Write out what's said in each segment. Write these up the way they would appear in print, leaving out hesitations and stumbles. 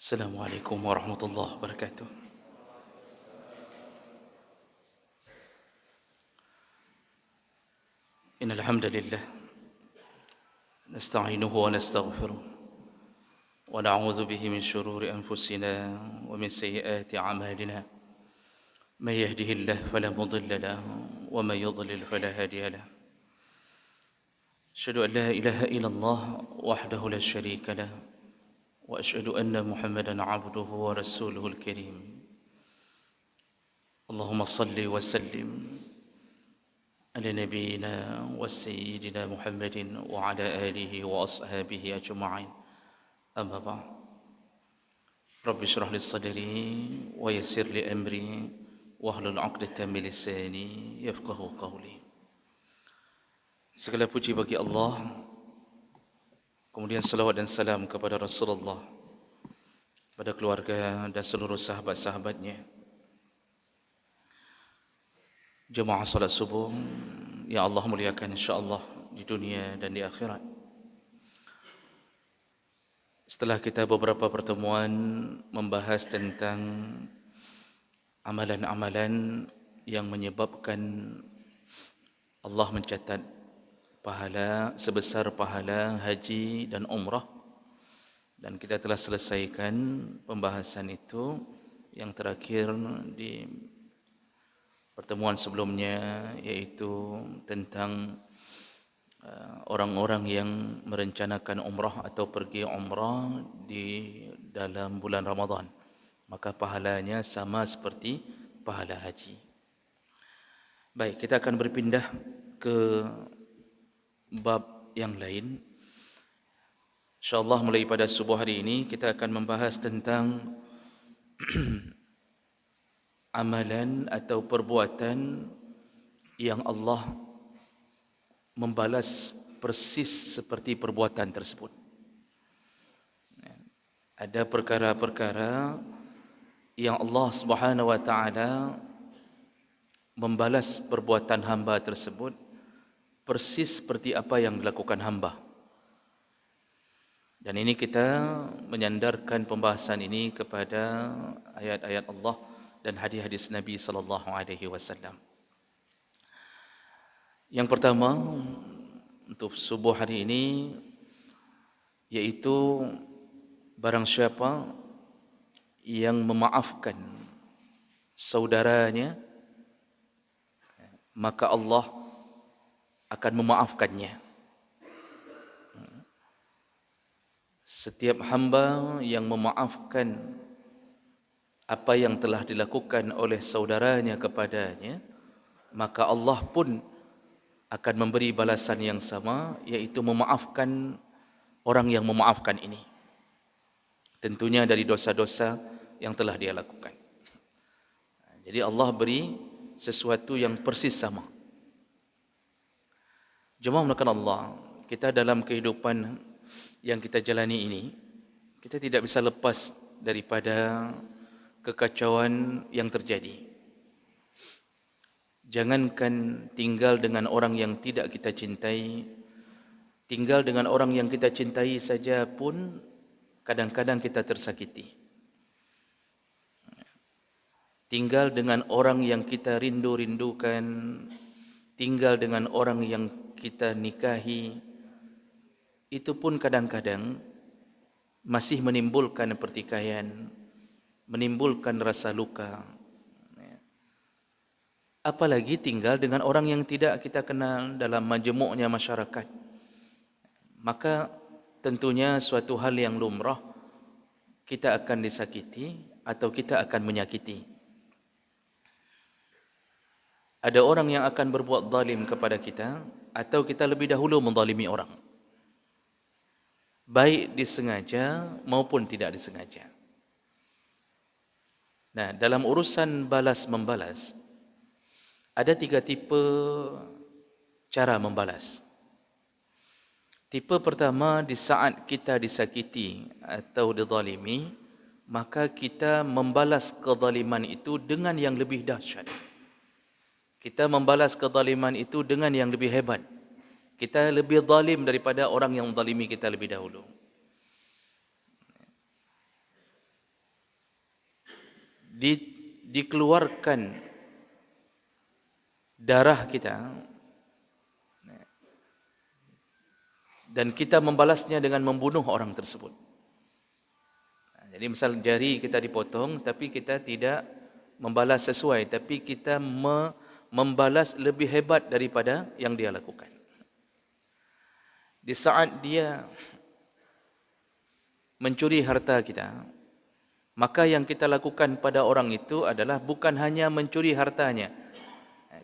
Assalamualaikum warahmatullahi wabarakatuh. Innal hamdalillah nasta'inuhu wa nastaghfiruh wa na'udzu bihi min shururi anfusina wa min sayyiati a'malina. May yahdihillahu fala mudilla lahu wa may yudlil fala hadiya lahu. Asyhadu an la ilaha illallah wahdahu la syarika lahu wa asyhadu anna Muhammadan 'abduhu wa rasuluhul karim. Allahumma shalli wa sallim على نبينا وسيدنا محمد وعلى آله وأصحابه أجمعين أما بعد رب اشرح لي صدري ويسر لي أمري واحلل عقدة من لساني يفقهوا قولي. Segala puji bagi Allah, kemudian salawat dan salam kepada Rasulullah, pada keluarga dan seluruh sahabat-sahabatnya. Jemaah salat subuh yang Allah muliakan insya-Allah di dunia dan di akhirat. Setelah kita beberapa pertemuan membahas tentang amalan-amalan yang menyebabkan Allah mencatat pahala sebesar pahala haji dan umrah, dan kita telah selesaikan pembahasan itu. Yang terakhir di pertemuan sebelumnya yaitu tentang orang-orang yang merencanakan umrah atau pergi umrah di dalam bulan Ramadan, maka pahalanya sama seperti pahala haji. Baik, kita akan berpindah ke bab yang lain. InsyaAllah mulai pada subuh hari ini kita akan membahas tentang amalan atau perbuatan yang Allah membalas persis seperti perbuatan tersebut. Ada perkara-perkara yang Allah Subhanahu wa taala membalas perbuatan hamba tersebut persis seperti apa yang dilakukan hamba. Dan ini kita menyandarkan pembahasan ini kepada ayat-ayat Allah dan hadis-hadis Nabi sallallahu alaihi wasallam. Yang pertama untuk subuh hari ini yaitu barang siapa yang memaafkan saudaranya, maka Allah akan memaafkannya. Setiap hamba yang memaafkan apa yang telah dilakukan oleh saudaranya kepadanya, maka Allah pun akan memberi balasan yang sama, yaitu memaafkan orang yang memaafkan ini. Tentunya dari dosa-dosa yang telah dia lakukan. Jadi Allah beri sesuatu yang persis sama. Jemaah melakukan Allah, kita dalam kehidupan yang kita jalani ini, kita tidak bisa lepas daripada kekacauan yang terjadi. Jangankan tinggal dengan orang yang tidak kita cintai, tinggal dengan orang yang kita cintai saja pun kadang-kadang kita tersakiti. Tinggal dengan orang yang kita rindu-rindukan, tinggal dengan orang yang kita nikahi, itu pun kadang-kadang masih menimbulkan pertikaian, menimbulkan rasa luka. Apalagi tinggal dengan orang yang tidak kita kenal dalam majmuknya masyarakat. Maka tentunya suatu hal yang lumrah, kita akan disakiti atau kita akan menyakiti. Ada orang yang akan berbuat zalim kepada kita, atau kita lebih dahulu menzalimi orang, baik disengaja maupun tidak disengaja. Nah, dalam urusan balas-membalas, ada 3 tipe cara membalas. Tipe pertama, di saat kita disakiti atau dizalimi, maka kita membalas kezaliman itu dengan yang lebih dahsyat. Kita membalas kezaliman itu dengan yang lebih hebat. Kita lebih zalim daripada orang yang menzalimi kita lebih dahulu. dikeluarkan darah kita dan kita membalasnya dengan membunuh orang tersebut. Jadi misal jari kita dipotong tapi kita tidak membalas sesuai, tapi kita membalas lebih hebat daripada yang dia lakukan. Di saat dia mencuri harta kita, maka yang kita lakukan pada orang itu adalah bukan hanya mencuri hartanya,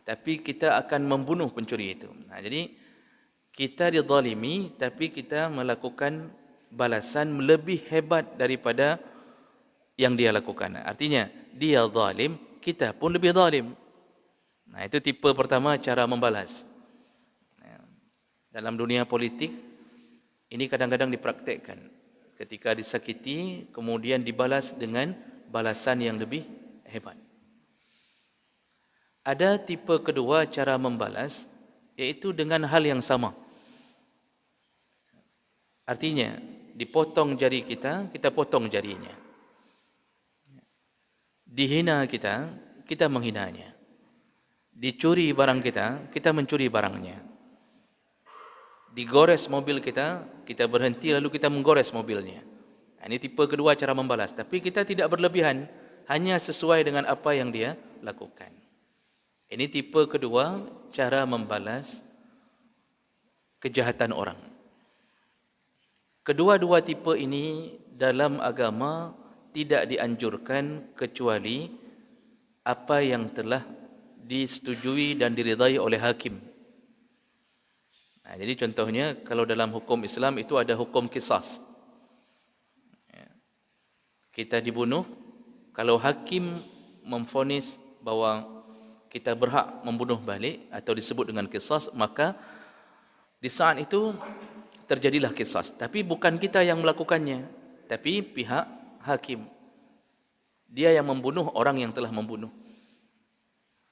tapi kita akan membunuh pencuri itu. Jadi kita dizalimi, tapi kita melakukan balasan lebih hebat daripada yang dia lakukan. Artinya dia zalim, kita pun lebih zalim. Itu tipe pertama cara membalas. Dalam dunia politik ini kadang-kadang dipraktekkan. Ketika disakiti, kemudian dibalas dengan balasan yang lebih hebat. Ada tipe kedua cara membalas, iaitu dengan hal yang sama. Artinya, dipotong jari kita, kita potong jarinya. Dihina kita, kita menghinanya. Dicuri barang kita, kita mencuri barangnya. Digores mobil kita, kita berhenti lalu kita menggores mobilnya. Ini tipe kedua cara membalas. Tapi kita tidak berlebihan, hanya sesuai dengan apa yang dia lakukan. Ini tipe kedua cara membalas kejahatan orang. Kedua-dua tipe ini dalam agama tidak dianjurkan kecuali apa yang telah disetujui dan diridai oleh hakim. Jadi contohnya kalau dalam hukum Islam itu ada hukum qisas. Kita dibunuh, kalau hakim memvonis bahawa kita berhak membunuh balik atau disebut dengan qisas, maka di saat itu terjadilah qisas. Tapi bukan kita yang melakukannya, tapi pihak hakim. Dia yang membunuh orang yang telah membunuh.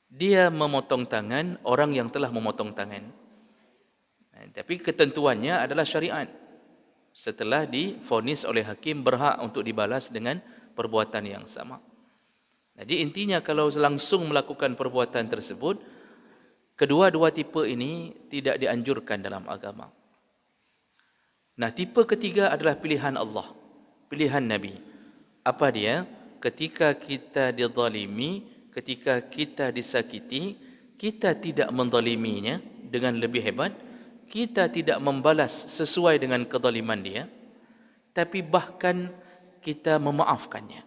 Dia memotong tangan orang yang telah memotong tangan. Tapi ketentuannya adalah syariat. Setelah divonis oleh hakim berhak untuk dibalas dengan perbuatan yang sama. Jadi intinya kalau langsung melakukan perbuatan tersebut, kedua-dua tipe ini tidak dianjurkan dalam agama. Tipe ketiga adalah pilihan Allah, pilihan Nabi. Apa dia? Ketika kita dizalimi, ketika kita disakiti, kita tidak menzaliminya dengan lebih hebat, kita tidak membalas sesuai dengan kezaliman dia, tapi bahkan kita memaafkannya.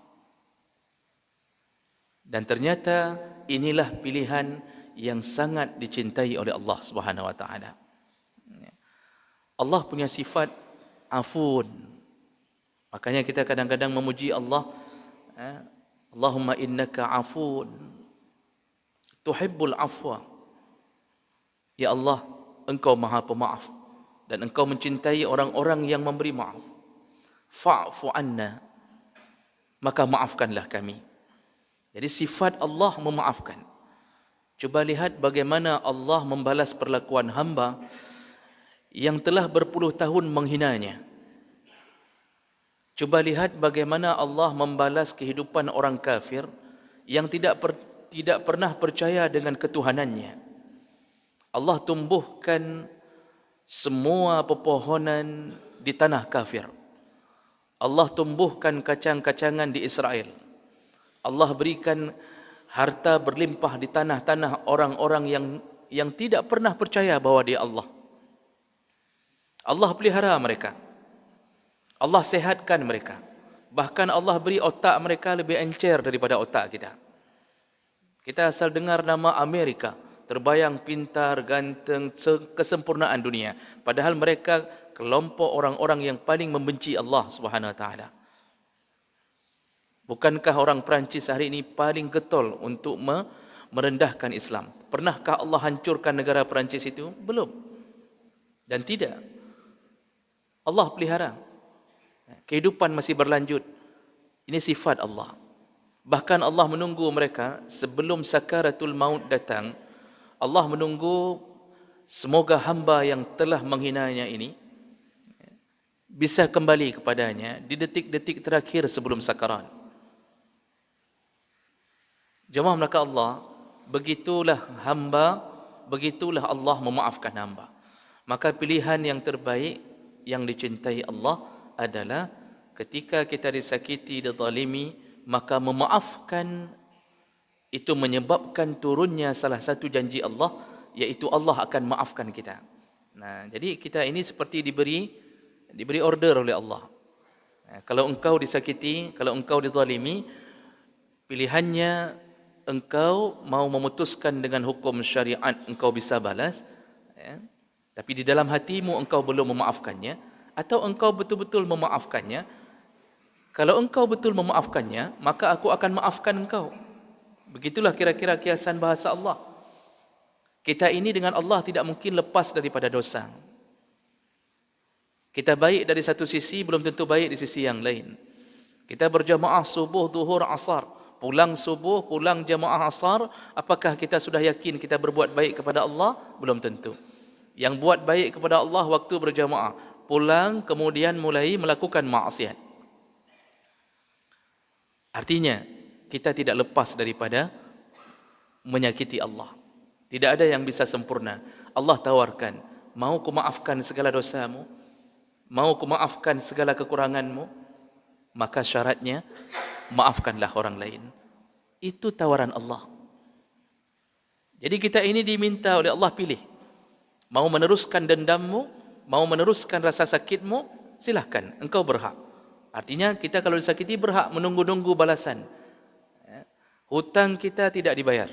Dan ternyata inilah pilihan yang sangat dicintai oleh Allah Subhanahu wa taala. Allah punya sifat afun. Makanya kita kadang-kadang memuji Allah, Allahumma innaka afun tuhibbul afwa. Ya Allah, Engkau Maha Pemaaf dan Engkau mencintai orang-orang yang memberi maaf. Fa'fu anna, maka maafkanlah kami. Jadi sifat Allah memaafkan. Cuba lihat bagaimana Allah membalas perlakuan hamba yang telah berpuluh tahun menghinanya. Cuba lihat bagaimana Allah membalas kehidupan orang kafir yang tidak pernah percaya dengan ketuhanannya. Allah tumbuhkan semua pepohonan di tanah kafir. Allah tumbuhkan kacang-kacangan di Israel. Allah berikan harta berlimpah di tanah-tanah orang-orang yang tidak pernah percaya bahawa dia Allah. Allah pelihara mereka. Allah sehatkan mereka. Bahkan Allah beri otak mereka lebih encer daripada otak kita. Kita asal dengar nama Amerika, terbayang pintar, ganteng, kesempurnaan dunia. Padahal mereka kelompok orang-orang yang paling membenci Allah Subhanahu wa taala. Bukankah orang Perancis hari ini paling getol untuk merendahkan Islam? Pernahkah Allah hancurkan negara Perancis itu? Belum. Dan tidak. Allah pelihara. Kehidupan masih berlanjut. Ini sifat Allah. Bahkan Allah menunggu mereka sebelum sakaratul maut datang. Allah menunggu semoga hamba yang telah menghinanya ini bisa kembali kepadanya di detik-detik terakhir sebelum sakarat. Jemaah melaka Allah, begitulah Allah memaafkan hamba. Maka pilihan yang terbaik yang dicintai Allah adalah ketika kita disakiti, dizalimi, maka memaafkan itu menyebabkan turunnya salah satu janji Allah, iaitu Allah akan maafkan kita. Nah, jadi kita ini seperti diberi order oleh Allah. Kalau engkau disakiti, kalau engkau dizalimi, pilihannya engkau mau memutuskan dengan hukum syariat engkau bisa balas, tapi di dalam hatimu engkau belum memaafkannya, atau engkau betul-betul memaafkannya. Kalau engkau betul memaafkannya, maka aku akan maafkan engkau. Begitulah kira-kira kiasan bahasa Allah. Kita ini dengan Allah tidak mungkin lepas daripada dosa. Kita baik dari satu sisi, belum tentu baik di sisi yang lain. Kita berjamaah subuh, zuhur, asar. Pulang subuh, pulang jamaah asar. Apakah kita sudah yakin kita berbuat baik kepada Allah? Belum tentu. Yang buat baik kepada Allah waktu berjamaah. Pulang, kemudian mulai melakukan maksiat. Artinya, kita tidak lepas daripada menyakiti Allah. Tidak ada yang bisa sempurna. Allah tawarkan, mau ku maafkan segala dosamu, mau ku maafkan segala kekuranganmu, maka syaratnya maafkanlah orang lain. Itu tawaran Allah. Jadi kita ini diminta oleh Allah pilih. Mau meneruskan dendammu, mau meneruskan rasa sakitmu, silahkan, engkau berhak. Artinya kita kalau disakiti berhak menunggu-nunggu balasan. Hutang kita tidak dibayar.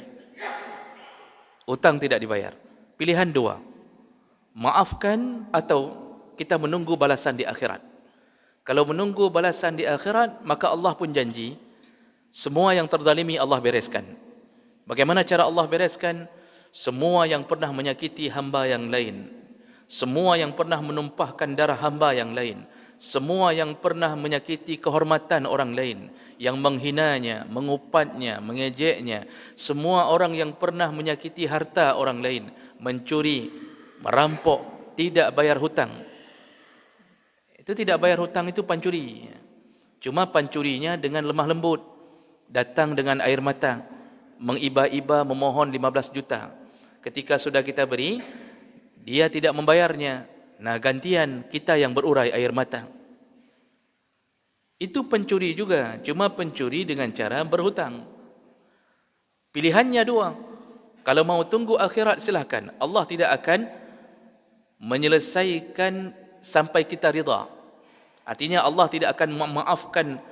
Hutang tidak dibayar. Pilihan dua. Maafkan atau kita menunggu balasan di akhirat. Kalau menunggu balasan di akhirat, maka Allah pun janji, semua yang terzalimi Allah bereskan. Bagaimana cara Allah bereskan? Semua yang pernah menyakiti hamba yang lain, semua yang pernah menumpahkan darah hamba yang lain, semua yang pernah menyakiti kehormatan orang lain, yang menghinanya, mengupatnya, mengejeknya, semua orang yang pernah menyakiti harta orang lain, mencuri, merampok, tidak bayar hutang. Itu tidak bayar hutang itu pancuri. Cuma pancurinya dengan lemah lembut, datang dengan air mata, mengiba-iba memohon 15 juta. Ketika sudah kita beri, dia tidak membayarnya. Nah, gantian kita yang berurai air mata. Itu pencuri juga, cuma pencuri dengan cara berhutang. Pilihannya dua. Kalau mau tunggu akhirat silahkan. Allah tidak akan menyelesaikan sampai kita rida. Artinya Allah tidak akan memaafkan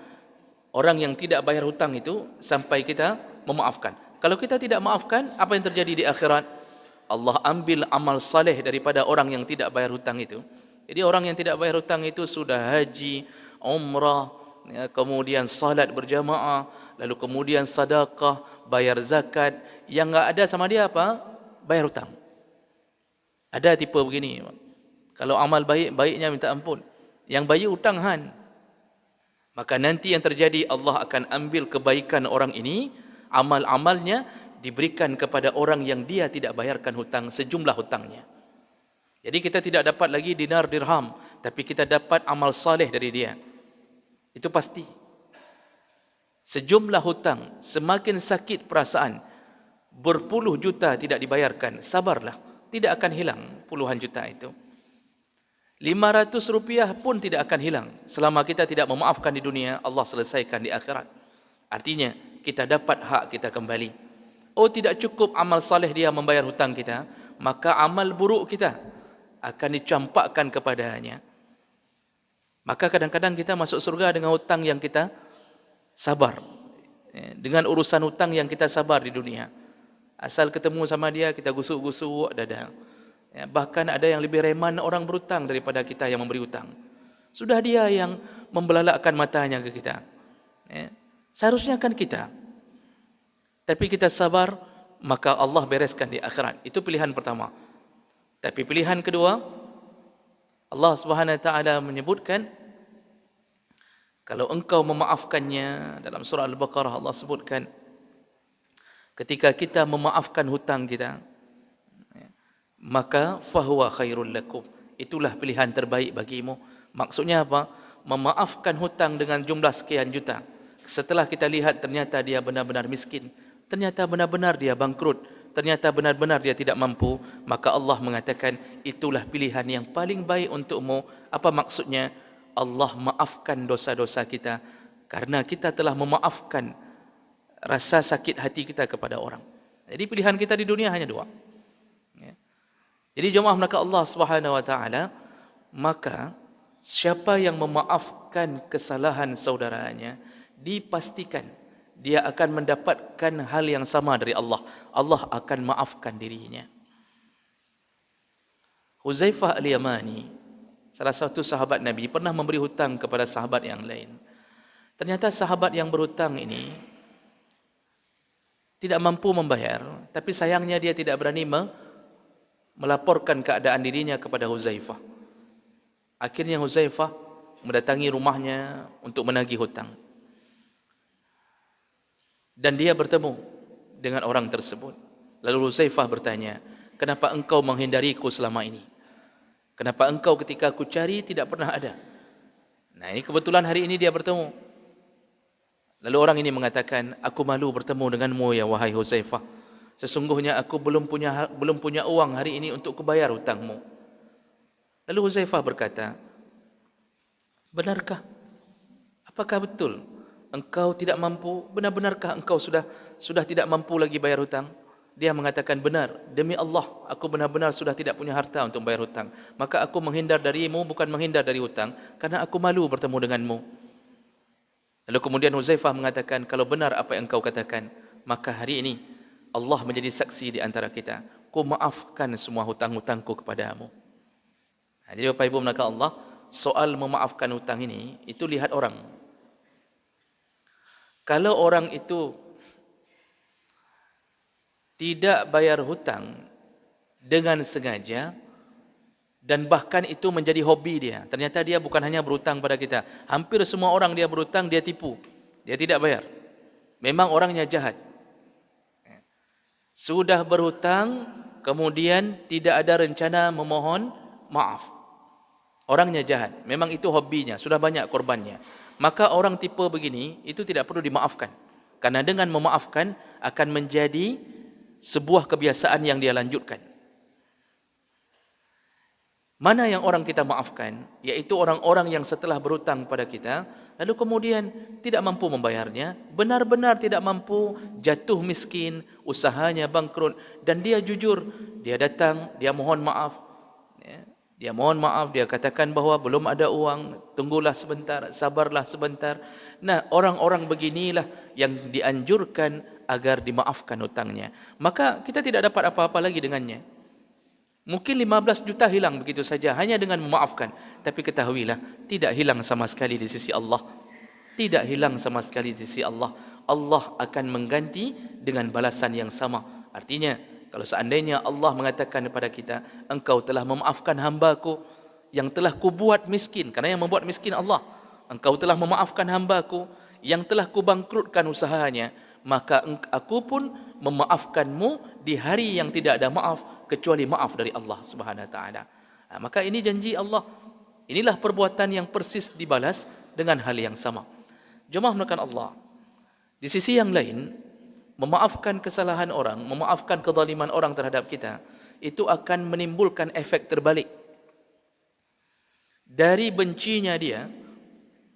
orang yang tidak bayar hutang itu sampai kita memaafkan. Kalau kita tidak maafkan, apa yang terjadi di akhirat? Allah ambil amal saleh daripada orang yang tidak bayar hutang itu. Jadi orang yang tidak bayar hutang itu sudah haji, umrah, kemudian salat berjamaah, lalu kemudian sedekah, bayar zakat. Yang enggak ada sama dia apa? Bayar hutang. Ada tipe begini. Kalau amal baik-baiknya minta ampun. Yang bayar hutang han. Maka nanti yang terjadi, Allah akan ambil kebaikan orang ini, amal-amalnya diberikan kepada orang yang dia tidak bayarkan hutang, sejumlah hutangnya. Jadi kita tidak dapat lagi dinar dirham, tapi kita dapat amal saleh dari dia. Itu pasti. Sejumlah hutang, semakin sakit perasaan, berpuluh juta tidak dibayarkan, sabarlah, tidak akan hilang puluhan juta itu. 500 rupiah pun tidak akan hilang. Selama kita tidak memaafkan di dunia, Allah selesaikan di akhirat. Artinya, kita dapat hak kita kembali. Oh, tidak cukup amal saleh dia membayar hutang kita, maka amal buruk kita akan dicampakkan kepadanya. Maka kadang-kadang kita masuk surga dengan hutang yang kita sabar. Dengan urusan hutang yang kita sabar di dunia. Asal ketemu sama dia, kita gusuk-gusuk dada. Bahkan ada yang lebih reman orang berhutang daripada kita yang memberi hutang. Sudah dia yang membelalakkan matanya ke kita. Seharusnya kan kita. Tapi kita sabar, maka Allah bereskan di akhirat. Itu pilihan pertama. Tapi pilihan kedua, Allah Subhanahu Wa Taala menyebutkan, kalau engkau memaafkannya, dalam surah Al-Baqarah Allah sebutkan, ketika kita memaafkan hutang kita, maka fahuwa khairul lakum. Itulah pilihan terbaik bagimu. Maksudnya apa? Memaafkan hutang dengan jumlah sekian juta. Setelah kita lihat ternyata dia benar-benar miskin, ternyata benar-benar dia bangkrut, ternyata benar-benar dia tidak mampu, maka Allah mengatakan itulah pilihan yang paling baik untukmu. Apa maksudnya? Allah maafkan dosa-dosa kita karena kita telah memaafkan rasa sakit hati kita kepada orang. Jadi pilihan kita di dunia hanya dua. Ya. Jadi jemaah maka Allah Subhanahu wa taala, maka siapa yang memaafkan kesalahan saudaranya, dipastikan dia akan mendapatkan hal yang sama dari Allah. Allah akan maafkan dirinya. Huzaifah Al-Yamani, salah satu sahabat Nabi, pernah memberi hutang kepada sahabat yang lain. Ternyata sahabat yang berhutang ini tidak mampu membayar, tapi sayangnya dia tidak berani melaporkan keadaan dirinya kepada Huzaifah. Akhirnya Huzaifah mendatangi rumahnya untuk menagih hutang. Dan dia bertemu dengan orang tersebut. Lalu Huzaifah bertanya, kenapa engkau menghindariku selama ini? Kenapa engkau ketika aku cari tidak pernah ada? Nah, ini kebetulan hari ini dia bertemu. Lalu orang ini mengatakan, aku malu bertemu denganmu ya wahai Huzaifah. Sesungguhnya aku belum punya uang hari ini untuk kubayar hutangmu. Lalu Huzaifah berkata, benarkah? Apakah betul engkau tidak mampu? Benar-benarkah engkau sudah tidak mampu lagi bayar hutang? Dia mengatakan, benar, demi Allah aku benar-benar sudah tidak punya harta untuk bayar hutang. Maka aku menghindar darimu, bukan menghindar dari hutang, karena aku malu bertemu denganmu. Lalu kemudian Huzaifah mengatakan, kalau benar apa yang engkau katakan, maka hari ini Allah menjadi saksi di antara kita. Ku maafkan semua hutang-hutangku kepadamu. Nah, jadi Bapak Ibu maka Allah, soal memaafkan hutang ini, itu lihat orang. Kalau orang itu tidak bayar hutang dengan sengaja, dan bahkan itu menjadi hobi dia. Ternyata dia bukan hanya berhutang pada kita. Hampir semua orang dia berhutang, dia tipu. Dia tidak bayar. Memang orangnya jahat. Sudah berhutang, kemudian tidak ada rencana memohon maaf. Orangnya jahat. Memang itu hobinya. Sudah banyak korbannya. Maka orang tipe begini, itu tidak perlu dimaafkan. Karena dengan memaafkan, akan menjadi sebuah kebiasaan yang dia lanjutkan. Mana yang orang kita maafkan? Yaitu orang-orang yang setelah berhutang pada kita, lalu kemudian tidak mampu membayarnya, benar-benar tidak mampu, jatuh miskin, usahanya bangkrut, dan dia jujur, dia datang, dia mohon maaf. Dia mohon maaf, dia katakan bahawa belum ada uang, tunggulah sebentar, sabarlah sebentar. Nah, orang-orang beginilah yang dianjurkan agar dimaafkan hutangnya. Maka kita tidak dapat apa-apa lagi dengannya. Mungkin 15 juta hilang begitu saja hanya dengan memaafkan. Tapi ketahuilah, tidak hilang sama sekali di sisi Allah. Tidak hilang sama sekali di sisi Allah. Allah akan mengganti dengan balasan yang sama. Artinya, kalau seandainya Allah mengatakan kepada kita, engkau telah memaafkan hamba-Ku yang telah kubuat miskin, karena yang membuat miskin Allah. Engkau telah memaafkan hamba-Ku yang telah kubangkrutkan usahanya, maka aku pun memaafkanmu di hari yang tidak ada maaf kecuali maaf dari Allah Subhanahu wa taala. Maka ini janji Allah. Inilah perbuatan yang persis dibalas dengan hal yang sama. Jemaah menekan Allah. Di sisi yang lain, memaafkan kesalahan orang, memaafkan kezaliman orang terhadap kita, itu akan menimbulkan efek terbalik. Dari bencinya dia,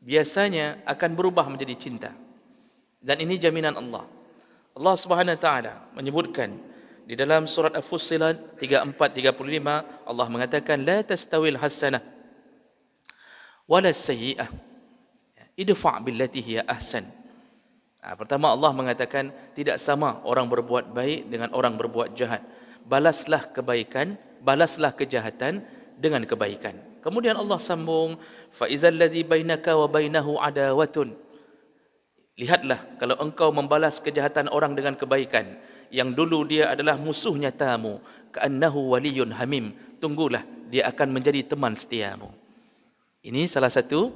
biasanya akan berubah menjadi cinta. Dan ini jaminan Allah. Allah Subhanahu wa taala menyebutkan di dalam surat Al-Fussilat 34-35, Allah mengatakan, la tastawil hasanah wala sayyi'ah, idfa' billati hiya ahsan. Pertama Allah mengatakan tidak sama orang berbuat baik dengan orang berbuat jahat. Balaslah kebaikan, balaslah kejahatan dengan kebaikan. Kemudian Allah sambung, fa izal ladzi bainaka wa bainahu adawatun. Lihatlah kalau engkau membalas kejahatan orang dengan kebaikan, yang dulu dia adalah musuh nyatamu, ka'annahu waliyun hamim. Tunggulah, dia akan menjadi teman setiamu. Ini salah satu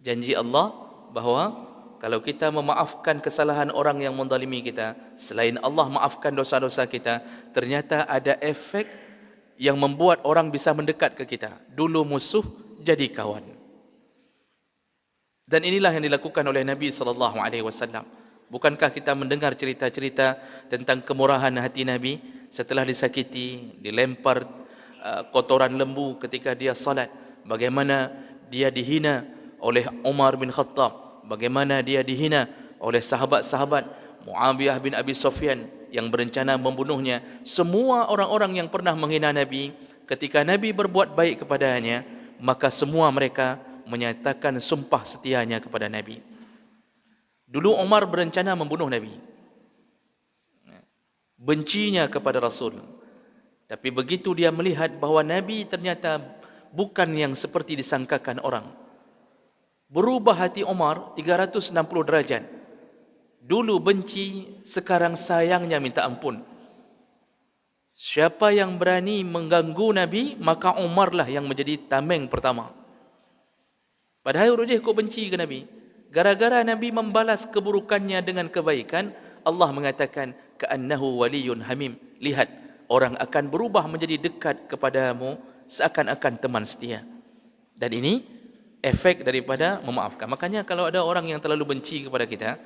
janji Allah bahawa kalau kita memaafkan kesalahan orang yang menzalimi kita, selain Allah maafkan dosa-dosa kita, ternyata ada efek yang membuat orang bisa mendekat ke kita. Dulu musuh, jadi kawan. Dan inilah yang dilakukan oleh Nabi SAW. Bukankah kita mendengar cerita-cerita tentang kemurahan hati Nabi setelah disakiti, dilempar kotoran lembu ketika dia salat, bagaimana dia dihina oleh Umar bin Khattab, bagaimana dia dihina oleh sahabat-sahabat Muawiyah bin Abi Sufyan yang berencana membunuhnya. Semua orang-orang yang pernah menghina Nabi, ketika Nabi berbuat baik kepadanya, maka semua mereka menyatakan sumpah setianya kepada Nabi. Dulu Umar berencana membunuh Nabi, bencinya kepada Rasul. Tapi begitu dia melihat bahawa Nabi ternyata bukan yang seperti disangkakan orang, berubah hati Umar 360 derajat. Dulu benci, sekarang sayangnya minta ampun. Siapa yang berani mengganggu Nabi, maka Umar lah yang menjadi tameng pertama. Padahal rujih kau benci ke Nabi. Gara-gara Nabi membalas keburukannya dengan kebaikan, Allah mengatakan, ka'annahu waliyun hamim. Lihat, orang akan berubah menjadi dekat kepadamu seakan-akan teman setia. Dan ini efek daripada memaafkan. Makanya kalau ada orang yang terlalu benci kepada kita,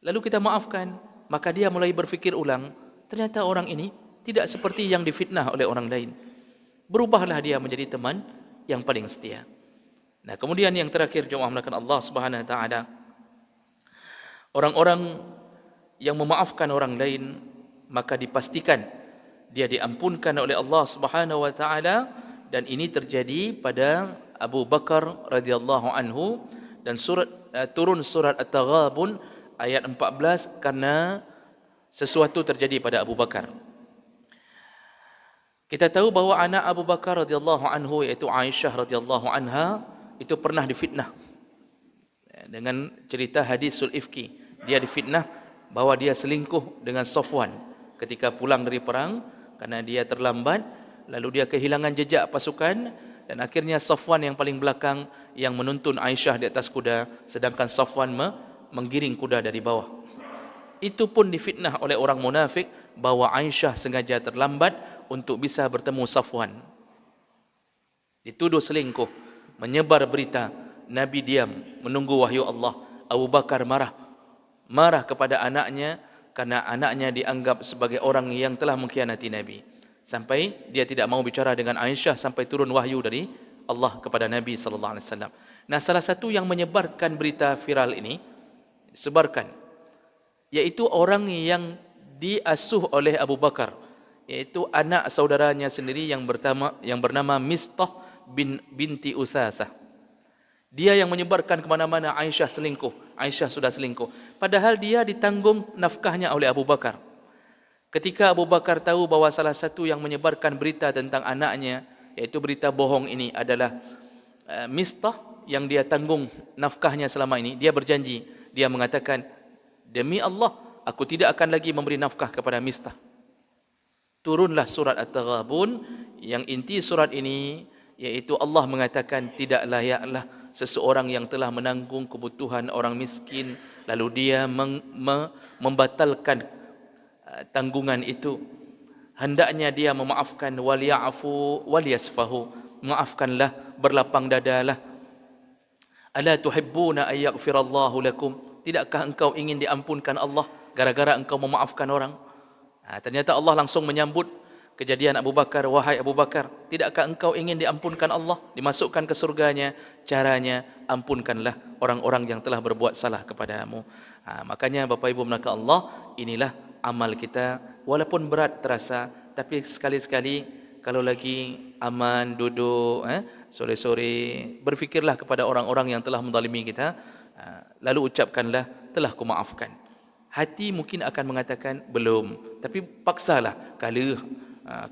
lalu kita maafkan, maka dia mulai berfikir ulang, ternyata orang ini tidak seperti yang difitnah oleh orang lain. Berubahlah dia menjadi teman yang paling setia. Nah, kemudian yang terakhir, jemaah melakukan Allah Subhanahu wa taala, orang-orang yang memaafkan orang lain, maka dipastikan dia diampunkan oleh Allah Subhanahu wa taala. Dan ini terjadi pada Abu Bakar radhiyallahu anhu, dan turun surat At-Taghabun ayat 14 karena sesuatu terjadi pada Abu Bakar. Kita tahu bahawa anak Abu Bakar radhiyallahu anhu, iaitu Aisyah radhiyallahu anha, itu pernah difitnah dengan cerita hadisul ifki. Dia difitnah bahawa dia selingkuh dengan Safwan ketika pulang dari perang, karena dia terlambat, lalu dia kehilangan jejak pasukan, dan akhirnya Safwan yang paling belakang yang menuntun Aisyah di atas kuda, sedangkan Safwan menggiring kuda dari bawah. Itu pun difitnah oleh orang munafik bahawa Aisyah sengaja terlambat untuk bisa bertemu Safwan. Dituduh selingkuh, menyebar berita, Nabi diam menunggu wahyu Allah. Abu Bakar marah kepada anaknya karena anaknya dianggap sebagai orang yang telah mengkhianati Nabi. Sampai dia tidak mau bicara dengan Aisyah sampai turun wahyu dari Allah kepada Nabi sallallahu alaihi wasallam. Nah, salah satu yang menyebarkan berita viral ini, sebarkan, yaitu orang yang diasuh oleh Abu Bakar, yaitu anak saudaranya sendiri yang bernama Mistah binti Usasah. Dia yang menyebarkan ke mana-mana Aisyah selingkuh, Aisyah sudah selingkuh. Padahal dia ditanggung nafkahnya oleh Abu Bakar. Ketika Abu Bakar tahu bahawa salah satu yang menyebarkan berita tentang anaknya, yaitu berita bohong ini, adalah Mistah yang dia tanggung nafkahnya selama ini, dia berjanji, dia mengatakan, demi Allah, aku tidak akan lagi memberi nafkah kepada Mistah. Turunlah surat At-Taghabun, yang inti surat ini yaitu Allah mengatakan tidak layaklah seseorang yang telah menanggung kebutuhan orang miskin lalu dia membatalkan tanggungan itu. Hendaknya dia memaafkan, waliya'fu waliyasfahu, maafkanlah, berlapang dadalah. Ala tuhibbuna ay yaghfirallahu lakum, tidakkah engkau ingin diampunkan Allah gara-gara engkau memaafkan orang? Ternyata Allah langsung menyambut kejadian Abu Bakar. Wahai Abu Bakar, tidakkah engkau ingin diampunkan Allah, dimasukkan ke surganya? Caranya, ampunkanlah orang-orang yang telah berbuat salah kepadamu. Makanya Bapak Ibu menakat Allah, inilah amal kita. Walaupun berat terasa, tapi sekali-sekali kalau lagi aman, duduk, sore-sore, berfikirlah kepada orang-orang yang telah menzalimi kita, lalu ucapkanlah, telah kumaafkan. Hati mungkin akan mengatakan, belum, tapi paksalah, kalau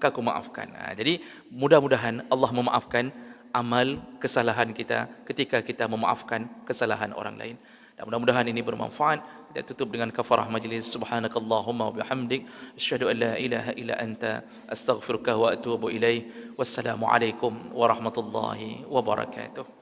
aku maafkan. Jadi mudah-mudahan Allah memaafkan amal kesalahan kita ketika kita memaafkan kesalahan orang lain. Dan mudah-mudahan ini bermanfaat. Kita tutup dengan kafarah majlis. Subhanakallahumma wa bihamdik, asyhadu an la ilaha illa anta, astaghfiruka wa atubu ilaih. Wassalamualaikum warahmatullahi wabarakatuh.